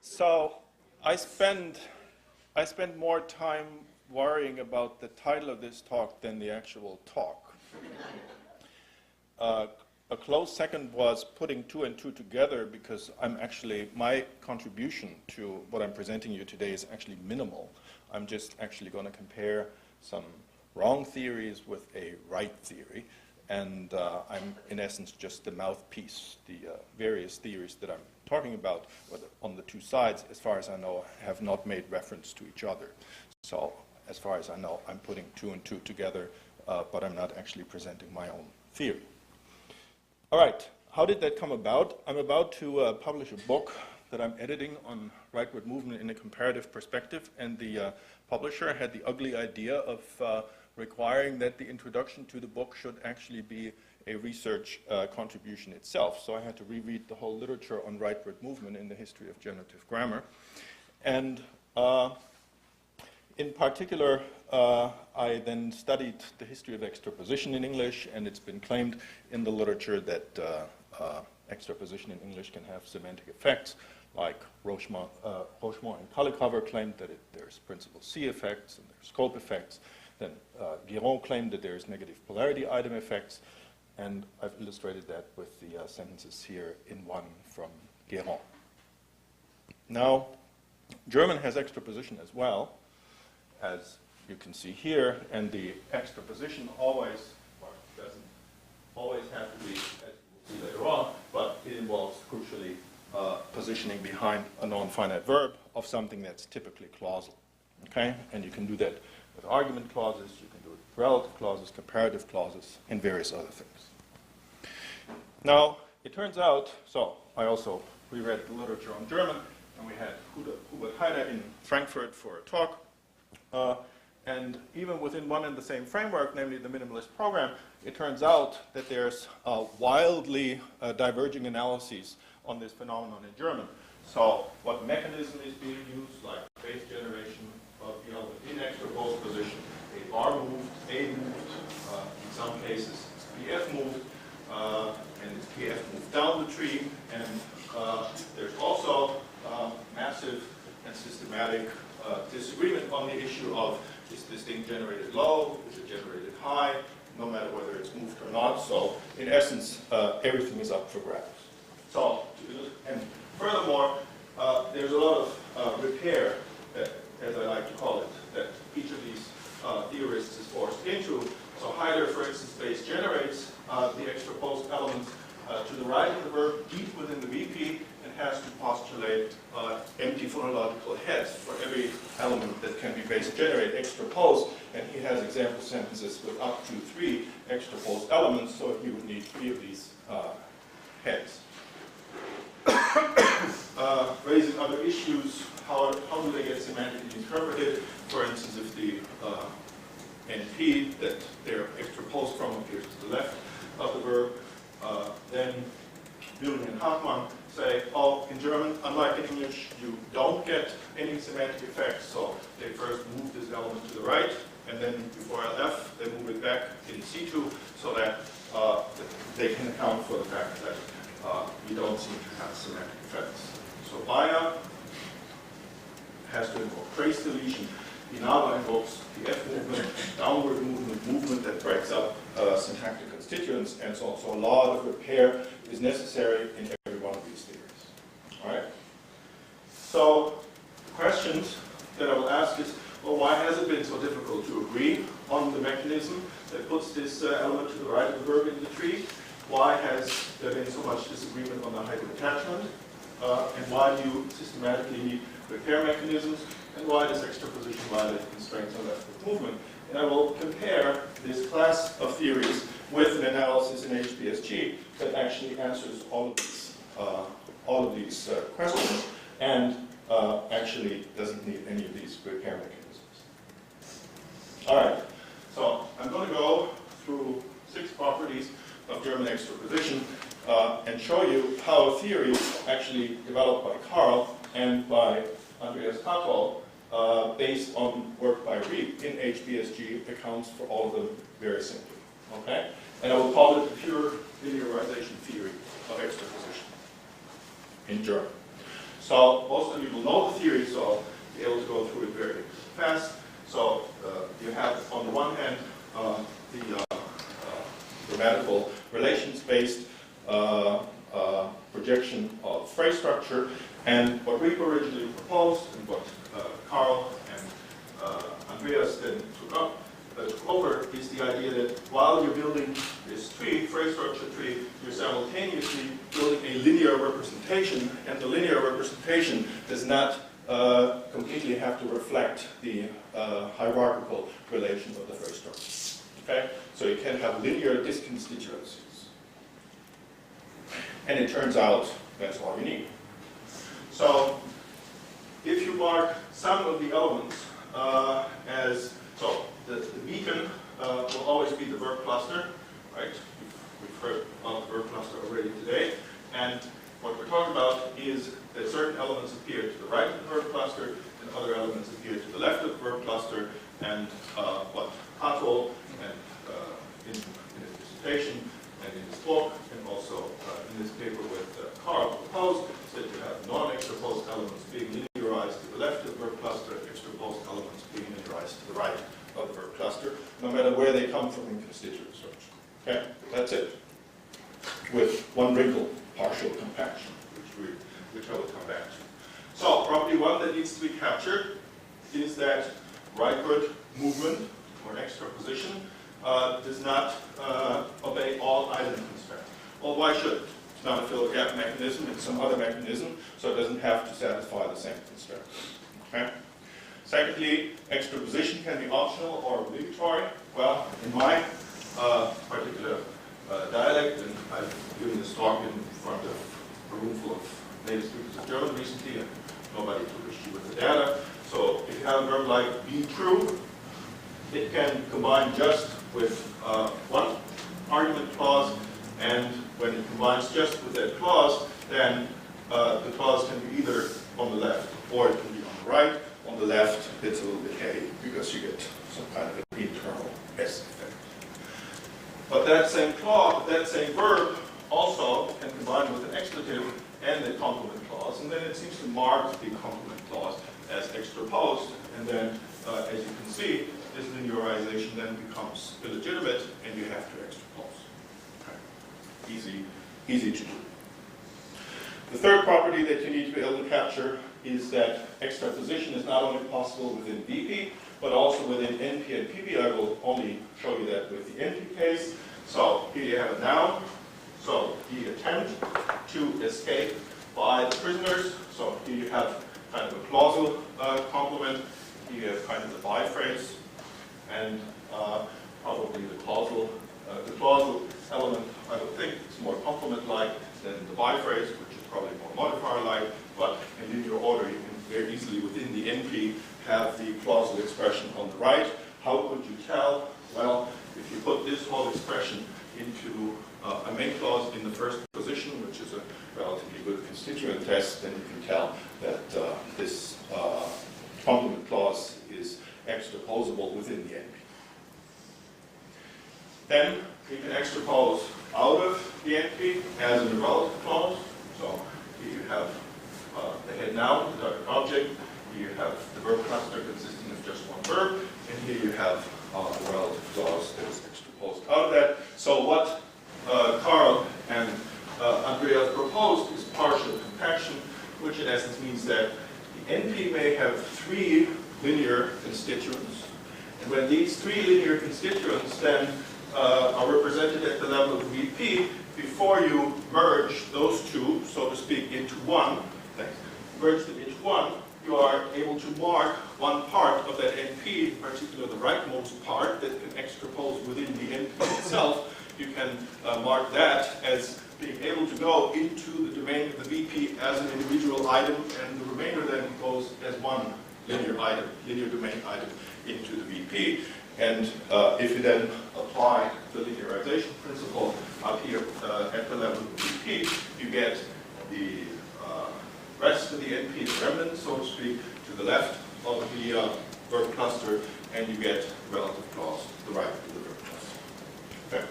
So I spend more time worrying about the title of this talk than the actual talk. A close second was putting two and two together, because my contribution to what I'm presenting you today is actually minimal. I'm just actually going to compare some wrong theories with a right theory, and I'm in essence just the mouthpiece. The various theories that I'm talking about on the two sides, as far as I know, have not made reference to each other. So as far as I know, I'm putting two and two together, but I'm not actually presenting my own theory. All right, how did that come about? I'm about to publish a book that I'm editing on rightward movement in a comparative perspective, and the publisher had the ugly idea of requiring that the introduction to the book should actually be a research contribution itself. So I had to reread the whole literature on rightward movement in the history of generative grammar. And in particular, I then studied the history of extraposition in English, and it's been claimed in the literature that extraposition in English can have semantic effects, like Rochemont and Kalikover claimed that there's principal C effects and there's scope effects. Then Guéron claimed that there's negative polarity item effects, and I've illustrated that with the sentences here in one from Guéron. Now, German has extraposition as well, as you can see here, and the extraposition doesn't always have to be, as we'll see later on, but it involves crucially positioning behind a non-finite verb of something that's typically clausal. Okay, and you can do that with argument clauses, you can do it with relative clauses, comparative clauses, and various other things. Now, it turns out, so I also reread the literature on German, and we had Hubert Heine in Frankfurt for a talk. And even within one and the same framework, namely the minimalist program, it turns out that there's wildly diverging analyses on this phenomenon in German. So what mechanism is being used, like base generation of the element in extraposed position, a bar moved, a moved, in some cases it's PF moved, and it's PF moved down the tree, and there's also massive and systematic disagreement on the issue of, is this thing generated low, is it generated high, no matter whether it's moved or not. So in essence, everything is up for grabs. So, and furthermore, there's a lot of repair, as I like to call it, that each of these theorists is forced into. So Heider, for instance, base generates the extraposed elements to the right of the verb, deep within the VP, and has to postulate empty phonological heads for every element that can be base generated extraposed, and he has example sentences with up to 3 extraposed elements, so he would need 3 of these heads. Raising other issues, how do they get semantically interpreted? For instance, if the NP that they're extraposed from appears to the left of the verb, then Bühling and Hartmann say, oh, in German, unlike in English, you don't get any semantic effects, so they first move this element to the right, and then before LF, they move it back in C2, so that they can account for the fact that we don't seem to have semantic effects. So Bayer has to invoke trace deletion. Inaba invokes the F movement, downward movement that breaks up syntactic constituents, and so on. So a lot of repair is necessary in every one of these theories. All right? So questions that I will ask is, well, why has it been so difficult to agree on the mechanism that puts this element to the right of the verb in the tree? Why has there been so much disagreement on the height of attachment? And why do you systematically need repair mechanisms? And why does extraposition violate constraints on leftward movement? And I will compare this class of theories with an analysis in HBSG that actually answers all of these questions, and actually doesn't need any of these repair mechanisms. All right, so I'm going to go through 6 properties of German extraposition and show you how a theory actually developed by Karl and by Andreas Kattol, based on work by Reed in HBSG, accounts for all of them very simply. Okay? And I will call it the pure linearization theory of extraposition in German. So most of you will know the theory, so I'll be able to go through it very fast. So you have, on the one hand, the grammatical relations-based projection of phrase structure, and what we originally proposed, and what Carl and Andreas then took over, is the idea that while you're building this tree, phrase structure tree, you're simultaneously building a linear representation, and the linear representation does not completely have to reflect the hierarchical relation of the phrase structure. Okay? So you can have linear disconstituencies. And it turns out that's all you need. So if you mark some of the elements as, so the beacon will always be the verb cluster, right? We've heard about the verb cluster already today. And what we're talking about is that certain elements appear to the right of the verb cluster, and other elements appear to the left of the verb cluster, and what Otto and in his dissertation and in his book, and also in this paper with Carl proposed, is that you have non-extraposed elements being linearized to the left of the verb cluster, extraposed elements being linearized to the right of the verb cluster, no matter where they come from in constituent structure. Okay, that's it. With one wrinkle, partial compaction, which I will come back to. So, property one that needs to be captured is that rightward movement, or extraposition, does not obey all item constraints. Well, why should it? It's not a fill-gap mechanism, it's some other mechanism, so it doesn't have to satisfy the same constraint. Okay? Secondly, extraposition can be optional or obligatory. Well, in my particular dialect, and I've given this talk in front of a room full of native speakers of German recently, and nobody took issue with the data. So if you have a verb like be true, it can combine just with one argument clause, and when it combines just with that clause, then the clause can be either on the left or it can be on the right. On the left, it's a little bit heavy because you get some kind of an internal S effect. But that same clause, that same verb, also can combine with an expletive and a complement clause, and then it seems to mark the complement clause as extraposed, and then, as you can see, this linearization then becomes illegitimate, and you have to extrapose. Okay. Easy to do. The third property that you need to be able to capture is that extraposition is not only possible within VP, but also within NP and PP. I will only show you that with the NP case. So here you have a noun. So the attempt to escape by the prisoners. So here you have kind of a clausal complement. Here you have kind of the by phrase, and probably the clausal element, I would think, is more complement-like than the by phrase, which is probably more modifier-like. But in linear order, you can very easily, within the NP, have the clausal expression on the right. How could you tell? Well, if you put this whole expression into a main clause in the first position, which is a relatively good constituent test, then you can tell that this complement clause is extraposable within the NP. Then you can extrapose out of the NP as a relative clause. So here you have the head noun, the target object. Here you have the verb cluster consisting of just one verb, and here you have a relative clause that is extraposed out of that. So what Carl and Andreas proposed is partial compaction, which in essence means that the NP may have three linear constituents, and when these three linear constituents then are represented at the level of VP, before you merge those two, so to speak, into one, merge them into one, you are able to mark one part of that NP, in particular the rightmost part that can extrapose within the NP itself. You can mark that as being able to go into the domain of the VP as an individual item, and the remainder then goes as one linear item, linear domain item into the VP. And if you then apply the linearization principle up here at the level of VP, you get the rest of the NP, the remnant, so to speak, to the left of the verb cluster, and you get relative clause to the right of the verb cluster. Okay.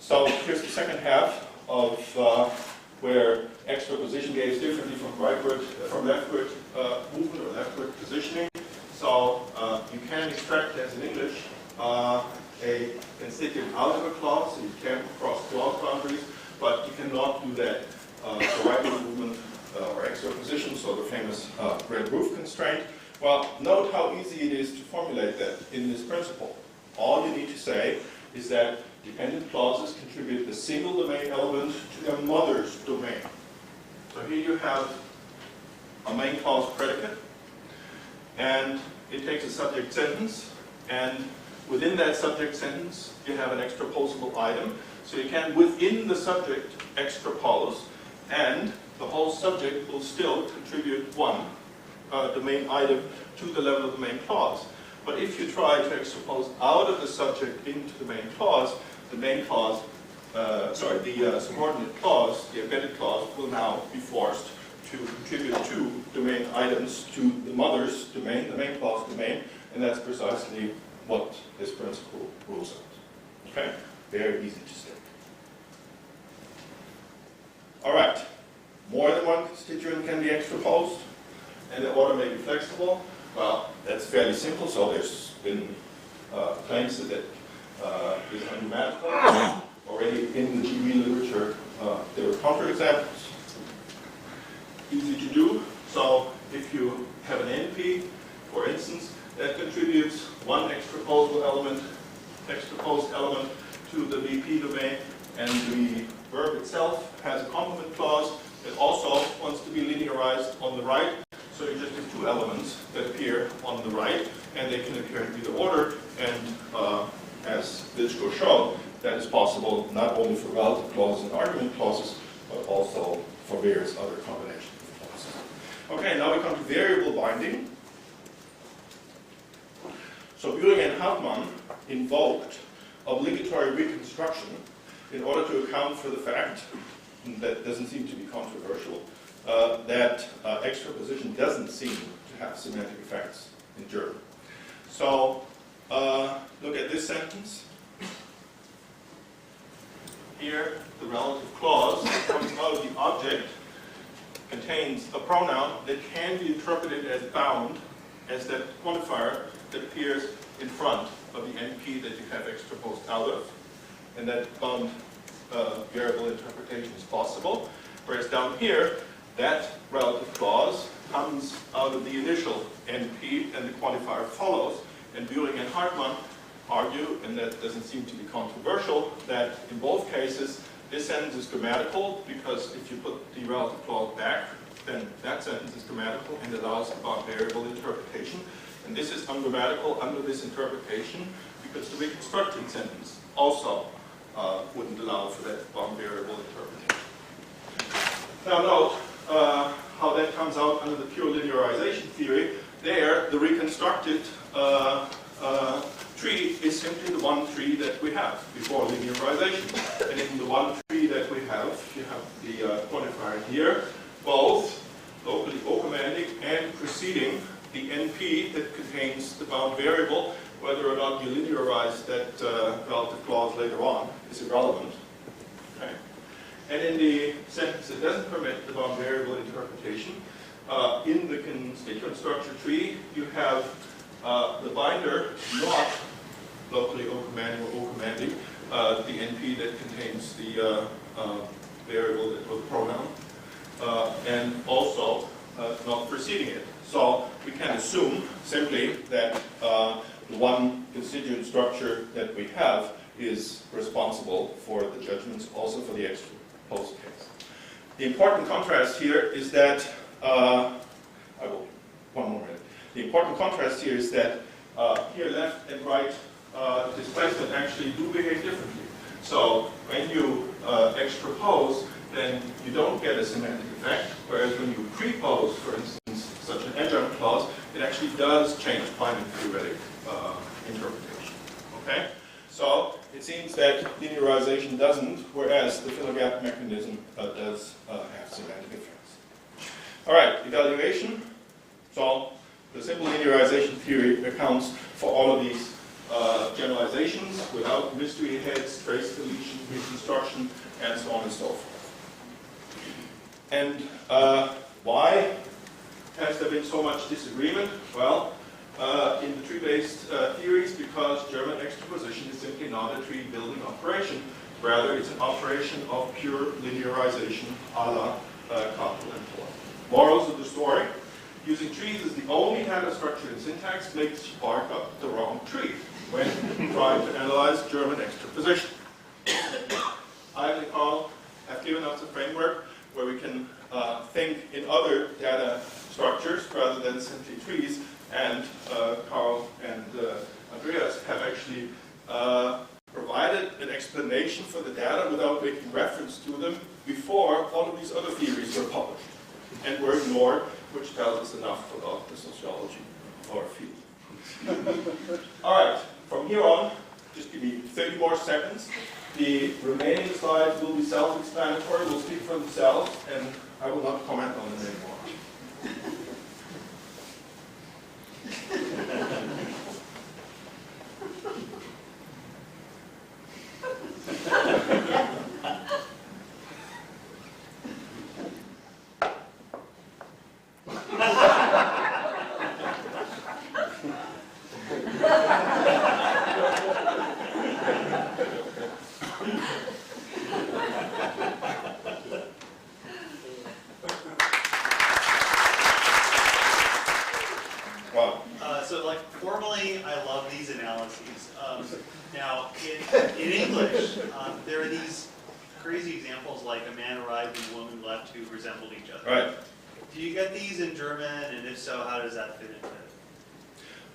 So here's the second half of where extraposition behaves differently from leftward movement or leftward positioning. So you can extract, as in English, a constituent out of a clause, so you can cross clause boundaries, but you cannot do that for rightward movement or extraposition, so the famous Webelhuth constraint. Well, note how easy it is to formulate that in this principle. All you need to say is that dependent clauses contribute a single domain element to their mother's domain. So here you have a main clause predicate, and it takes a subject sentence, and within that subject sentence you have an extraposable item. So you can, within the subject, extrapose, and the whole subject will still contribute one domain item to the level of the main clause. But if you try to extrapose out of the subject into the main clause, the subordinate clause, the embedded clause, will now be forced to contribute two domain items to the mother's domain, the main clause domain, and that's precisely what this principle rules out. Okay? Very easy to state. All right. More than one constituent can be extraposed, and the order may be flexible. Well, that's fairly simple, so there's been claims that is ungrammatical. Already in the GB literature, there were counterexamples. Easy to do. So if you have an NP, for instance, that contributes one extraposed element to the BP domain, and the verb itself has a complement clause that also wants to be linearized on the right. So you just have two elements that appear on the right, and they can appear in either order. And as Vilchko showed, that is possible not only for relative clauses and argument clauses, but also for various other combinations of clauses. Okay, now we come to variable binding. So Bühring and Hartmann invoked obligatory reconstruction in order to account for the fact, and that doesn't seem to be controversial, that extraposition doesn't seem to have semantic effects in German. So look at this sentence. Here, the relative clause coming out of the object contains a pronoun that can be interpreted as bound as that quantifier that appears in front of the NP that you have extraposed out of. And that bound variable interpretation is possible. Whereas down here, that relative clause comes out of the initial NP and the quantifier follows. And Bühring and Hartmann argue, and that doesn't seem to be controversial, that in both cases this sentence is grammatical, because if you put the relative clause back, then that sentence is grammatical and allows the bound variable interpretation. And this is ungrammatical under this interpretation because the reconstructed sentence also wouldn't allow for that bound variable interpretation. Now note how that comes out under the pure linearization theory. There, the reconstructed tree is simply the one tree that we have before linearization. And in the one tree that we have, you have the quantifier here, both locally co-commanding and preceding the NP that contains the bound variable. Whether or not you linearize that relative clause later on is irrelevant. Okay? And in the sentence that doesn't permit the bound variable interpretation, in the constituent structure tree, you have the binder not locally co-commanding or co-commanding the NP that contains the variable that was pronoun, and also not preceding it. So we can assume simply that the one constituent structure that we have is responsible for the judgments, also for the extraposed case. The important contrast here is that, one more minute. The important contrast here is that here left and right displacement actually do behave differently. So when you extrapose, then you don't get a semantic effect, whereas when you prepose, for instance, such an adjunct clause, it actually does change Feynman theoretic interpretation. Okay? So it seems that linearization doesn't, whereas the fill-gap mechanism does have semantic effects. All right, evaluation. So the simple linearization theory accounts for all of these generalizations without mystery heads, trace deletion, reconstruction, and so on and so forth. And why has there been so much disagreement? Well, in the tree-based theories, because German extraposition is simply not a tree-building operation. Rather, it's an operation of pure linearization a la Capel and Thor. Morals of the story: using trees as the only data structure in syntax makes you bark up the wrong tree when trying to analyze German extraposition. I and Carl have given us a framework where we can think in other data structures rather than simply trees, and Carl and Andreas have actually provided an explanation for the data without making reference to them before all of these other theories were published and were ignored, which tells us enough about the sociology of our field. All right, from here on, just give me 30 more seconds. The remaining slides will be self-explanatory, will speak for themselves, and I will not comment on them anymore. Formally, I love these analyses. Now, in English, there are these crazy examples like a man arrived and a woman left who resembled each other. Right. Do you get these in German, and if so, how does that fit into it?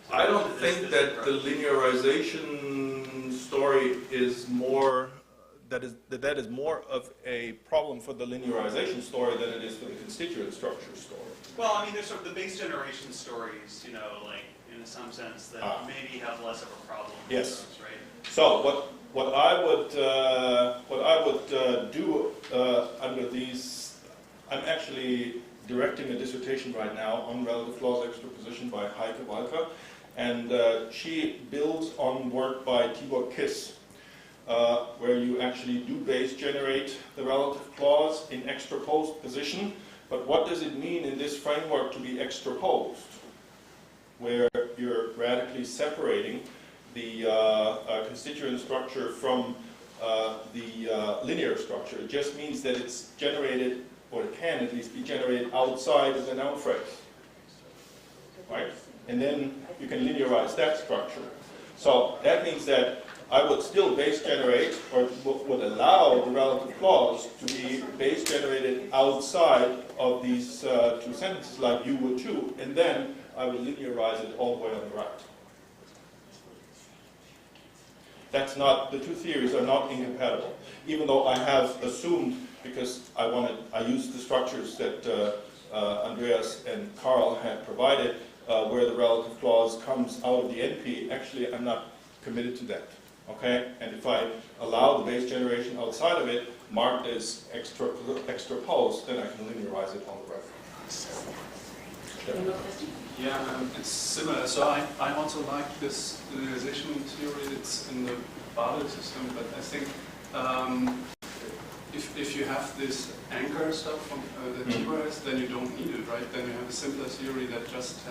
So I don't think that the linearization story is more, that is more of a problem for the linearization story than it is for the constituent structure story. Well, I mean, there's sort of the base generation stories, you know, like in some sense that maybe have less of a problem. Yes. With those, right? So what I would do under these, I'm actually directing a dissertation right now on relative clause extraposition by Heike Walker, and she builds on work by Tibor Kiss, where you actually do base generate the relative clause in extraposed position. But what does it mean in this framework to be extraposed, where you're radically separating the constituent structure from the linear structure? It just means that it's generated, or it can at least be generated outside of the noun phrase, right? And then you can linearize that structure. So that means that I would still base generate, or would allow the relative clause to be base generated outside of these two sentences, like you would too, and then I would linearize it all the way on the right. That's not, the two theories are not incompatible, even though I have assumed, because I used the structures that Andreas and Carl had provided, where the relative clause comes out of the NP. Actually, I'm not committed to that. Okay, and if I allow the base generation outside of it, marked as extraposed, then I can linearize it on the right. Yeah, it's similar. So I also like this linearization theory that's in the Babel system, but I think if you have this anchor stuff from the Tibor has, then you don't need it, right? Then you have a simpler theory that just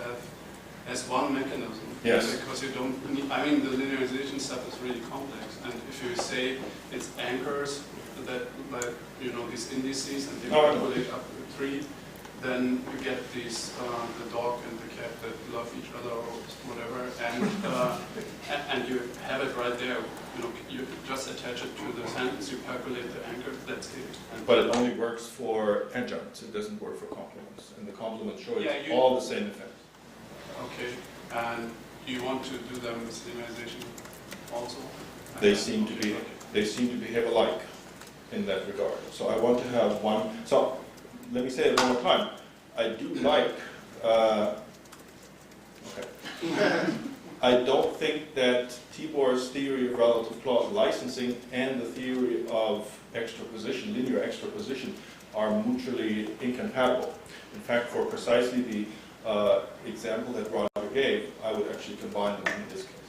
has one mechanism. Yes. Because you don't need, I mean, the linearization stuff is really complex, and if you say it's anchors that, like, you know, these indices, and they calculate up to 3, then you get these, the dog and the cat that love each other or whatever, and you have it right there. You know, you just attach it to the sentence, you calculate the anchor, that's it. But it only works for adjuncts, it doesn't work for complements, and the complement shows all the same effects. Okay, and you want to do them with linearization also? They seem to behave alike in that regard. So I want to have one. So let me say it one more time. I do like. I don't think that Tibor's theory of relative clause licensing and the theory of extraposition, linear extraposition, are mutually incompatible. In fact, for precisely the example that Roger gave, I would actually combine them in this case.